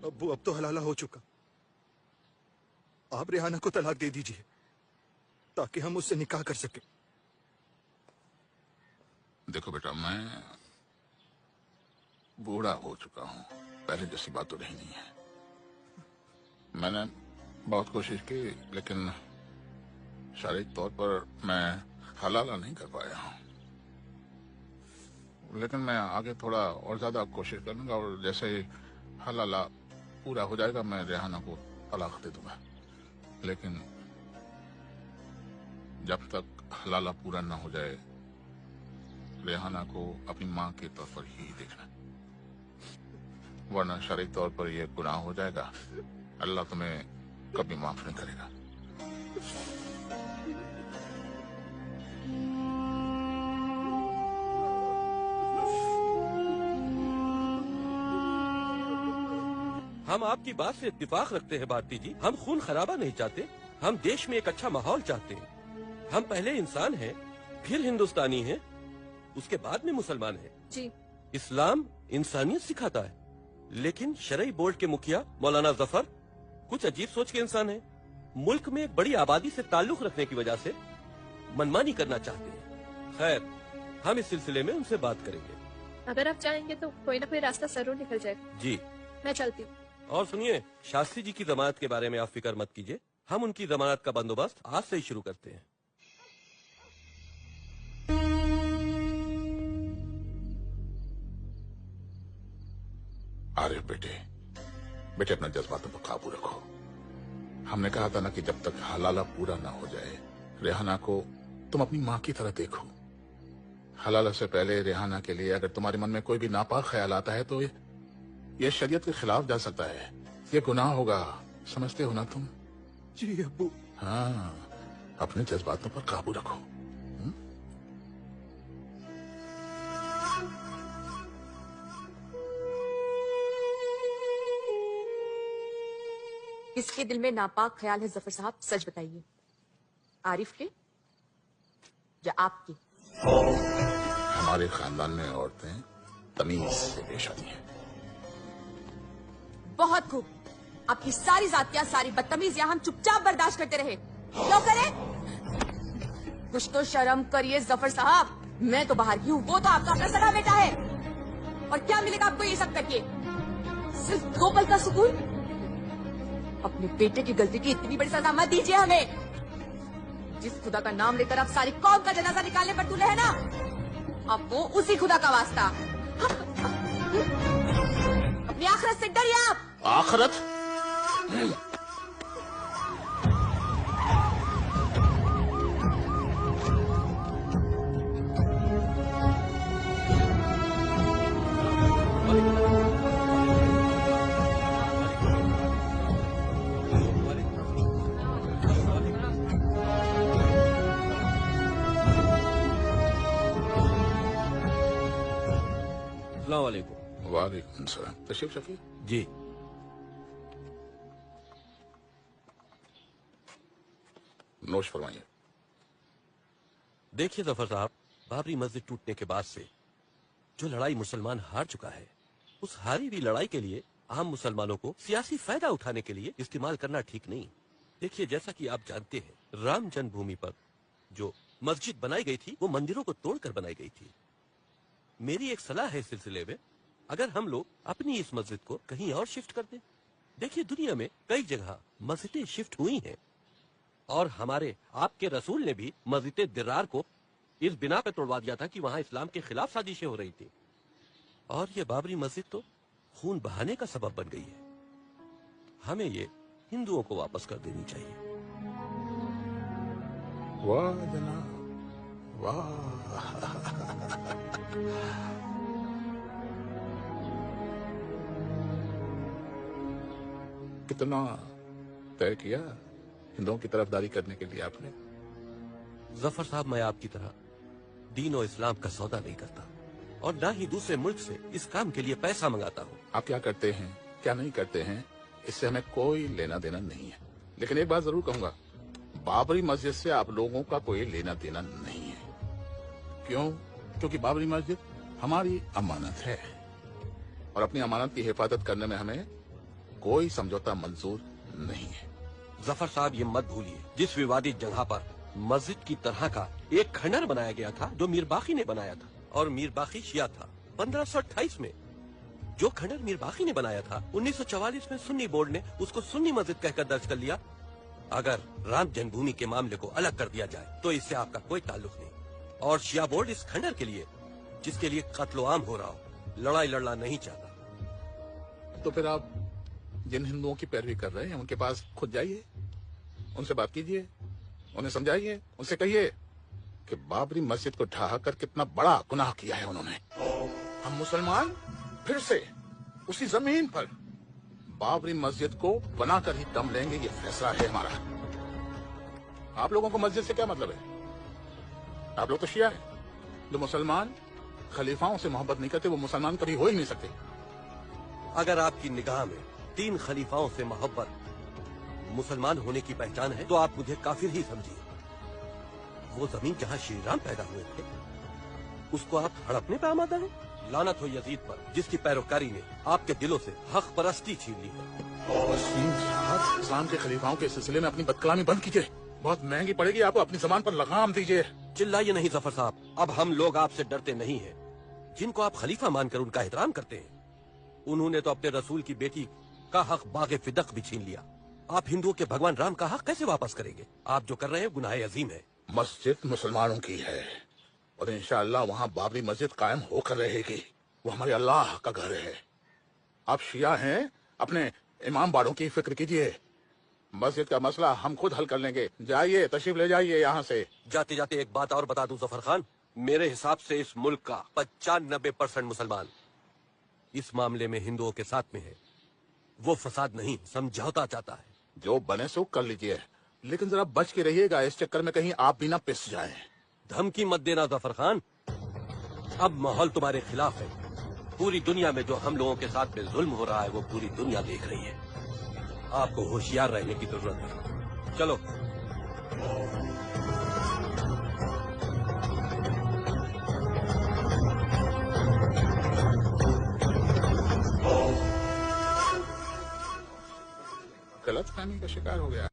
अब्बू अब तो हलाला हो चुका, आप रेहाना को तलाक दे दीजिए ताकि हम उससे निकाह कर सकें। देखो बेटा, मैं बूढ़ा हो चुका हूँ, पहले जैसी बात तो रही नहीं है। मैंने बहुत कोशिश की लेकिन शारीरिक तौर पर मैं हलाला नहीं कर पाया हूँ, लेकिन मैं आगे थोड़ा और ज्यादा कोशिश करूंगा और जैसे ही हलाला पूरा हो जाएगा मैं रेहाना को तलाक दे दूंगा। लेकिन जब तक हलाला पूरा ना हो जाए रेहाना को अपनी माँ के तौर पर ही देखना, वरना शारीरिक तौर पर यह गुनाह हो जाएगा। अल्लाह तुम्हें कभी माफ नहीं करेगा। हम आपकी बात से इत्तेफाक रखते हैं भारती जी। हम खून खराबा नहीं चाहते, हम देश में एक अच्छा माहौल चाहते हैं। हम पहले इंसान हैं, फिर हिंदुस्तानी हैं, उसके बाद में मुसलमान हैं। जी। इस्लाम इंसानियत सिखाता है, लेकिन शरई बोर्ड के मुखिया मौलाना जफर कुछ अजीब सोच के इंसान हैं। मुल्क में एक बड़ी आबादी से ताल्लुक रखने की वजह से मनमानी करना चाहते हैं। खैर, हम इस सिलसिले में उनसे बात करेंगे। अगर आप चाहेंगे तो कोई ना कोई रास्ता जरूर निकल जाएगा। जी, मैं चलती हूँ। और सुनिए, शास्त्री जी की जमानत के बारे में आप फिक्र मत कीजिए, हम उनकी जमानत का बंदोबस्त आज से ही शुरू करते हैं। अरे बेटे अपने जज्बातों पर काबू रखो। हमने कहा था ना कि जब तक हलाला पूरा ना हो जाए रेहाना को तुम अपनी माँ की तरह देखो। हलाला से पहले रेहाना के लिए अगर तुम्हारे मन में कोई भी नापाक ख्याल आता है तो ये शरीयत के खिलाफ जा सकता है, ये गुनाह होगा। समझते हो ना तुम? जी अब्बू। हाँ, अपने जज्बातों पर काबू रखो। किसके दिल में नापाक ख्याल है जफर साहब, सच बताइए। आरिफ के या आपके? हमारे खानदान में औरतें तमीज से पेश आती हैं। बहुत खूब। आपकी सारी जातियां, सारी बदतमीजियां हम चुपचाप बर्दाश्त करते रहे, क्यों करे? कुछ तो शर्म करिए जफर साहब। मैं तो बाहर की हूँ, वो तो आपका अपना सगा बेटा है। और क्या मिलेगा आपको ये सब करके? सिर्फ 2 पल का सुकून? अपने बेटे की गलती की इतनी बड़ी सजा मत दीजिए हमें। जिस खुदा का नाम लेकर आप सारी कौम का जनाजा निकालने पर तुले है ना, आपको उसी खुदा का वास्ता। अपनी आखिरत से डरिए आप। आखिरत? वालेकुम सलाम। तशरीफ रखिए। जी। नोश फरमाइए। देखिए जफर साहब, बाबरी मस्जिद टूटने के बाद से जो लड़ाई मुसलमान हार चुका है, उस हारी हुई लड़ाई के लिए आम मुसलमानों को सियासी फायदा उठाने के लिए इस्तेमाल करना ठीक नहीं। देखिए, जैसा कि आप जानते हैं, राम जन्मभूमि पर जो मस्जिद बनाई गई थी वो मंदिरों को तोड़कर बनाई गई थी। मेरी एक सलाह है इस सिलसिले में, अगर हम लोग अपनी इस मस्जिद को कहीं और शिफ्ट कर दें। देखिए, दुनिया में कई जगह मस्जिदें शिफ्ट हुई हैं और हमारे आपके रसूल ने भी मस्जिद दिरार को इस बिना पे तोड़वा दिया था कि वहां इस्लाम के खिलाफ साजिशें हो रही थी। और ये बाबरी मस्जिद तो खून बहाने का सबब बन गई है। हमें ये हिंदुओं को वापस कर देनी चाहिए। वाह जनाब, वाह। कितना तय किया हिंदुओं की तरफदारी करने के लिए आपने? जफर साहब, मैं आपकी तरह दीन और इस्लाम का सौदा नहीं करता और ना ही दूसरे मुल्क से इस काम के लिए पैसा मंगाता हूँ। आप क्या करते हैं, क्या नहीं करते हैं, इससे हमें कोई लेना देना नहीं है। लेकिन एक बात जरूर कहूंगा, बाबरी मस्जिद से आप लोगों का कोई लेना देना नहीं है। क्यों? क्योंकि बाबरी मस्जिद हमारी अमानत है और अपनी अमानत की हिफाजत करने में हमें कोई समझौता मंजूर नहीं है। जफर साहब ये मत भूलिए, जिस विवादित जगह पर मस्जिद की तरह का एक खंडर बनाया गया था जो मीर बाकी ने बनाया था, और मीर बाकी शिया था 1528 में। जो खंडर मीर बाकी ने बनाया था 1944 में सुन्नी बोर्ड ने उसको सुन्नी मस्जिद कहकर दर्ज कर लिया। अगर राम जन्मभूमि के मामले को अलग कर दिया जाए तो इससे आपका कोई ताल्लुक नहीं, और शिया बोर्ड इस खंडर के लिए, जिसके लिए कत्लो आम हो रहा हो, लड़ाई लड़ना नहीं चाहता। तो फिर आप जिन हिंदुओं की पैरवी कर रहे हैं उनके पास खुद जाइए, उनसे बात कीजिए, उन्हें समझाइए, उनसे कहिए कि बाबरी मस्जिद को ढहा कर कितना बड़ा गुनाह किया है उन्होंने। हम मुसलमान फिर से उसी जमीन पर बाबरी मस्जिद को बनाकर ही दम लेंगे, ये फैसला है हमारा। आप लोगों को मस्जिद से क्या मतलब है? आप लोग तो शिया हैं। जो मुसलमान खलीफाओं से मोहब्बत नहीं करते वो मुसलमान कभी हो ही नहीं सकते। अगर आपकी निगाह में 3 खलीफाओं से मोहब्बत मुसलमान होने की पहचान है तो आप मुझे काफिर ही समझिए। वो जमीन जहाँ श्री राम पैदा हुए थे उसको आप हड़पने पे आमादा हैं। लानत हो यजीद पर, जिसकी पैरोकारी ने आपके दिलों से हक परस्ती छीन ली है। वसीम साहब, इस्लाम के खलीफाओं के सिलसिले में अपनी बदकलामी बंद कीजिए, बहुत महंगी पड़ेगी आपको। अपनी जबान पर लगाम दीजिए। चिल्लाइए नहीं जफर साहब, अब हम लोग आपसे डरते नहीं हैं। जिनको आप खलीफा मानकर उनका एहतराम करते हैं, उन्होंने तो अपने रसूल की बेटी का हक बागे फिदक भी छीन लिया। आप हिंदुओं के भगवान राम का हक कैसे वापस करेंगे? आप जो कर रहे हैं गुनाह अजीम है। मस्जिद मुसलमानों की है और इंशाअल्लाह वहाँ बाबरी मस्जिद कायम होकर रहेगी। वो हमारे अल्लाह का घर है। आप शिया हैं, अपने इमाम बाड़ों की फिक्र कीजिए। मस्जिद का मसला हम खुद हल कर लेंगे। जाइए, तशरीफ ले जाइए यहाँ से। जाते जाते एक बात और बता दूं जफर खान, मेरे हिसाब से इस मुल्क का 95% मुसलमान इस मामले में हिंदुओं के साथ में है। वो फसाद नहीं, समझौता चाहता है। जो बने सो कर लीजिए, लेकिन जरा बच के रहिएगा, इस चक्कर में कहीं आप भी ना पिस जाएं। धमकी मत देना जफर खान, अब माहौल तुम्हारे खिलाफ है। पूरी दुनिया में जो हम लोगों के साथ में जुल्म हो रहा है वो पूरी दुनिया देख रही है। आपको होशियार रहने की जरूरत है। चलो। गलत फहमी का शिकार हो गया।